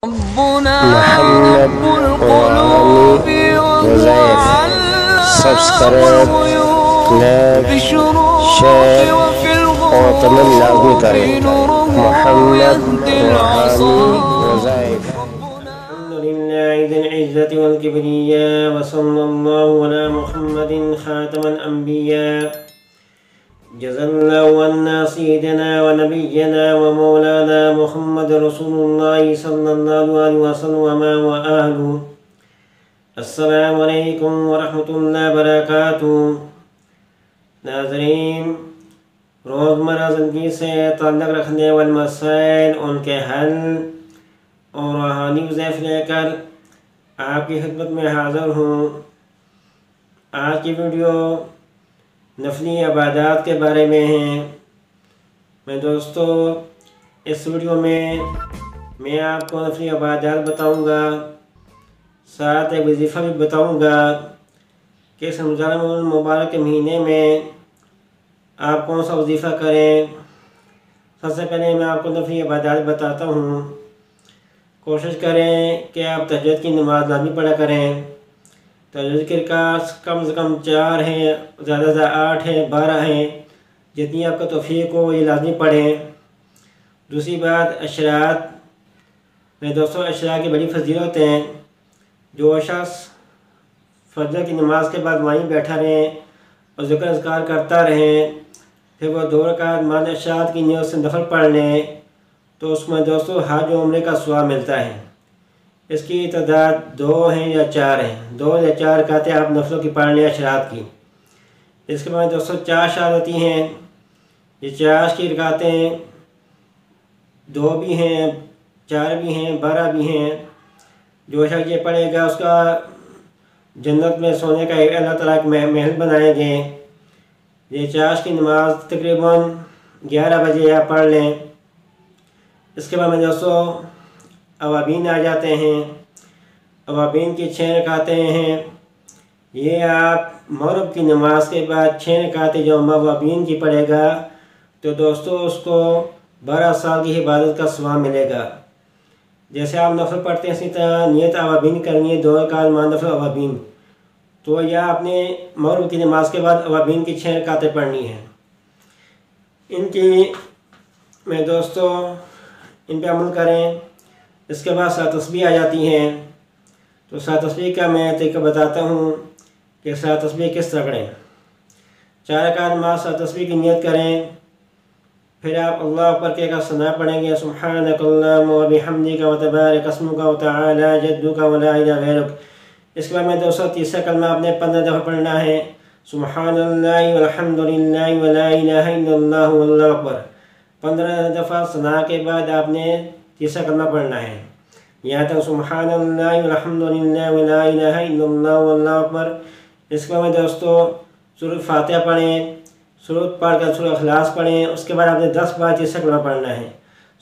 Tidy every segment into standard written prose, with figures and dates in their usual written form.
Mohammad क़ुरानी वज़ैफ़ subscribe like share और comment लाजमी करें। मोहम्मद क़ुरानी वज़ैफ़। अल्हम्दुलिल्लाहि ज़िल इज़्ज़ति वल किब्रिया व सल्लल्लाहु अला मुहम्मदिन ख़ातमल अंबिया जज़ल्लाहु अन्ना सय्यदना व नबिय्यना व मौलाना मुहम्मद रसूलुल्लाह सल्लल्लाहु अलैहि वसल्लम व आहलु। अस्सलामु अलैकुम व रहमतुल्लाहि व बरकातुहू। नाज़रीन, रोज़मर्रा ज़िंदगी से ताल्लुक़ रखने वाले मसाइल, उनके हल और रूहानी वज़ैफ़ लेकर आपकी खिदमत में हाज़िर हूँ। आज की वीडियो नफली इबादत के बारे में है। मैं दोस्तों इस वीडियो में मैं आपको नफली इबादत बताऊँगा, साथ एक वजीफ़ा भी बताऊँगा कि इस रमज़ान मुबारक के महीने में आप कौन सा वजीफ़ा करें। सबसे पहले मैं आपको नफली इबादत बताता हूँ। कोशिश करें कि आप तहज्जुद की नमाज़ लाज़मी पढ़ा करें। तहज्जुद की रकात कम से कम 4 हैं, ज़्यादा से ज़्यादा 8 हैं, 12 हैं, जितनी आपका तौफ़ीक़ हो ये लाज़मी पढ़ें। दूसरी बात, अशरात में दोस्तों अशरात की बड़ी फजीलत हैं। जो शख्स फजर की नमाज के बाद वहीं बैठा रहें और ज़िक्र अज़कार करता रहें, फिर वह 2 रकात मान अशरात की नियत से नफल पढ़ लें तो उसमें दोस्तों हज और उम्रे का सवाब मिलता है। इसकी तादाद 2 हैं या 4 हैं, 2 या 4 रकातें आप नफलों की पढ़ लें अशरात की। इसके बाद दोस्तों 4 शहादती हैं। ये 4 की रकातें 2 भी हैं, 4 भी हैं, 12 भी हैं। जो शख्स ये पढ़ेगा उसका जन्नत में सोने का अल्लाह ताला एक महल बनाएंगे। ये 4 की नमाज तकरीबन 11 बजे आप पढ़ लें। इसके बाद में दोस्तों अवाबीन आ जाते हैं। अवाबीन की 6 रकातें हैं। ये आप मग़रिब की नमाज के बाद 6 रकातें जो अवाबीन की पढ़ेगा तो दोस्तों उसको 12 साल की इबादत का सवाब मिलेगा। जैसे आप नफल पढ़ते हैं इसी तरह नियत अवाबीन करनी है, 2 रकात मान नफल अवाबीन, तो यह आपने मग़रिब की नमाज के बाद अवाबीन की 6 रकातें पढ़नी हैं। इनकी में दोस्तों इन पे अमल करें। इसके बाद 7 तस्बीह आ जाती हैं। तो 7 तस्बीह का मैं तरीका बताता हूँ कि 7 तस्बीह किस तरह करें। 4 रकात नमाज 7 तस्बीह की नियत करें। फिर आप अल्लाह अकबर के का सना पढ़ेंगे, सुब्हानकल्लाहुम्मा व बिहम्दिका व तबारक अस्मुका व तआला जद्दुका व ला इलाहा गैरुक। इसके बाद में दोस्तों तीसरा कलमा आपने 15 दफ़ा पढ़ना है, सुब्हानल्लाहि वल्हम्दुलिल्लाहि व ला इलाहा इल्लल्लाहु वल्लाहु अकबर। 15 दफ़ा सना के बाद आपने तीसरा कलमा पढ़ना है, यहाँ तक सुब्हानल्लाहि वल्हम्दुलिल्लाहि व ला इलाहा इल्लल्लाहु वल्लाहु अकबर। इसके बाद में दोस्तों सूरह फातिहा पढ़ें। सूरत पढ़कर सूरह इखलास पढ़ें। उसके बाद आपने 10 बार तीसरा कलमा पढ़ना है,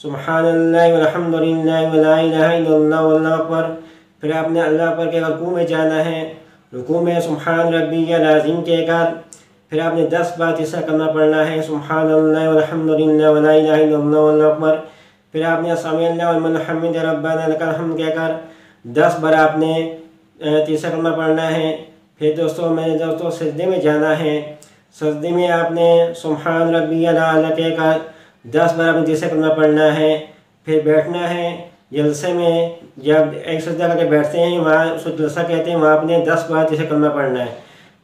सुब्हानल्लाहि वल्हम्दुलिल्लाहि व ला इलाहा इल्लल्लाहु वल्लाहु अकबर। फिर आपने अल्लाह पर के रुकू में जाना है। रुकू में सुब्हान रब्बियल अज़ीम कहकर फिर आपने 10 बार तीसरा कलमा पढ़ना है, सुब्हानल्लाहि वल्हम्दुलिल्लाहि व ला इलाहा इल्लल्लाहु वल्लाहु अकबर। फिर आपने समीअल्लाहु लिमन हमिद रब्बना लकल हम्द कहकर 10 बार आपने तीसरा कलमा पढ़ना है। फिर दोस्तों मैंने दोस्तों सजदे में जाना है। सजदे में आपने सुब्हान रब्बियल आला कहकर 10 बार आपने तीसरा कलमा पढ़ना है। फिर बैठना है। जलसे में जब एक सजदा करके बैठते हैं वहाँ उसको जलसा कहते हैं, वहाँ आपने 10 बार तीसरा कलमा पढ़ना है।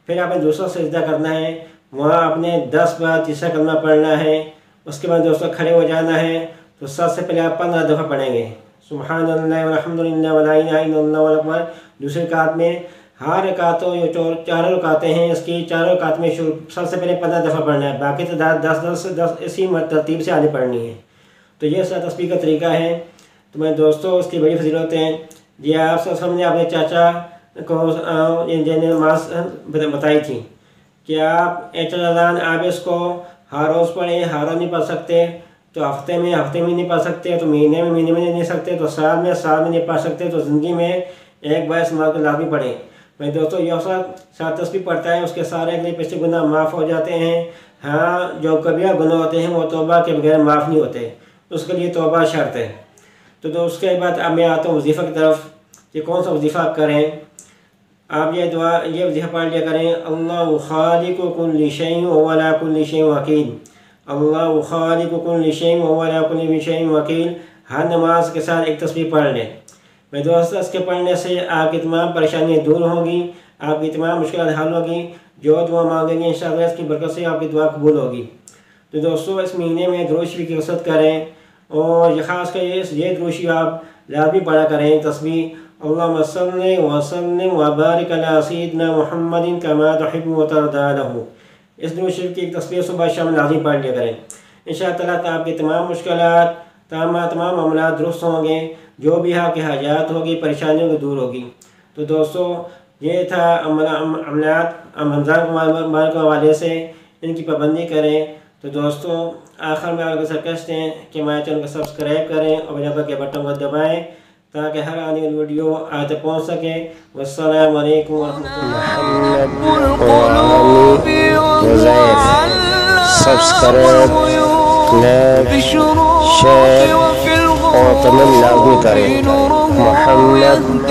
फिर आपने दूसरा सजदा करना है, वहाँ आपने 10 बार तीसरा कलमा पढ़ना है। उसके बाद दोस्तों खड़े हो जाना है। तो सबसे पहले आप 15 दफ़ा पढ़ेंगे, सुब्हानल्लाहि वल्हम्दुलिल्लाहि व ला इलाहा इल्लल्लाहु वल्लाहु अकबर। दूसरी रकात में हर रकातों ये 4 रकातें हैं, इसकी 4 रकात में सबसे पहले 15 दफ़ा पढ़ना है, बाकी तो 10 इसी तरतीब से आगे पढ़नी है। तो ये 7 तस्बीह का तरीका है। तो मैं दोस्तों उसकी बड़ी फजीलत है। ये आप सब सामने अपने चाचा को नमाज बताई थी कि आप एतजान आप इसको हर रोज़ पढ़ें। हर रोज़ नहीं पढ़ सकते तो हफ्ते में नहीं पढ़ सकते, तो महीने में नहीं सकते, तो साल में नहीं पढ़ सकते, तो ज़िंदगी में एक बार इस माह को लाजमी पढ़ें। मैं दोस्तों यह 7 तस्बीह पढ़ता है उसके सारे अगले पिछले गुनाह माफ़ हो जाते हैं। हाँ, जो कबीरा गुनाह होते हैं वो तौबा के बगैर माफ़ नहीं होते, उसके लिए तौबा शर्त है। तो उसके बाद अब मैं आता हूँ वजीफ़ा की तरफ कि कौन सा वजीफ़ा करें। आप ये वजीफ़ा पढ़ लिया करें, अल्लाहु खालिकु कुल्लि शैइन व हुवा अला कुल्लि शैइन वकील। अल्लाहु खालिकु कुल्लि शैइन व हुवा अला कुल्लि शैइन वकील। हर नमाज के साथ एक तस्बीह पढ़ लें मेरे दोस्तों। इसके पढ़ने से आपकी तमाम परेशानियाँ दूर होंगी, आपकी तमाम मुश्किलात हल होगी। जो दुआ मांगेंगे इंशाअल्लाह इसकी बरकत से आपकी दुआ कबूल होगी। तो दोस्तों इस महीने में दुरूद शरीफ की कसरत करें और ये ख़ास कर ये दुरूद शरीफ आप लाज़मी पढ़ा करें तस्बीह, अल्लाहुम्मा सल्लि व सल्लिम व बारिक अला सय्यिदिना मुहम्मदिन कमा तुहिब्बु व तर्दा लहू। इस दुरूद शरीफ की तस्बीह सुबह शाम लाज़मी पढ़ लिया करें। इंशाअल्लाह ताला आपकी तमाम मुश्किलात तमाम मामलात दुरुस्त होंगे, जो भी आपकी हाजात होगी परेशानियों को दूर होगी। तो दोस्तों ये था अमलात रमज़ान मुबारक के हवाले से, इनकी पाबंदी करें। तो दोस्तों आखिर में आपको रिक्वेस्ट है कि हमारे चैनल को सब्सक्राइब करें और बेल के बटन को दबाएं ताकि हर आने वाली वीडियो आप तक पहुँच सके। वस्सलामु अलैकुम सब्सक्राइब, लाइक, शेयर और कमेंट लाजमी करें। मोहम्मद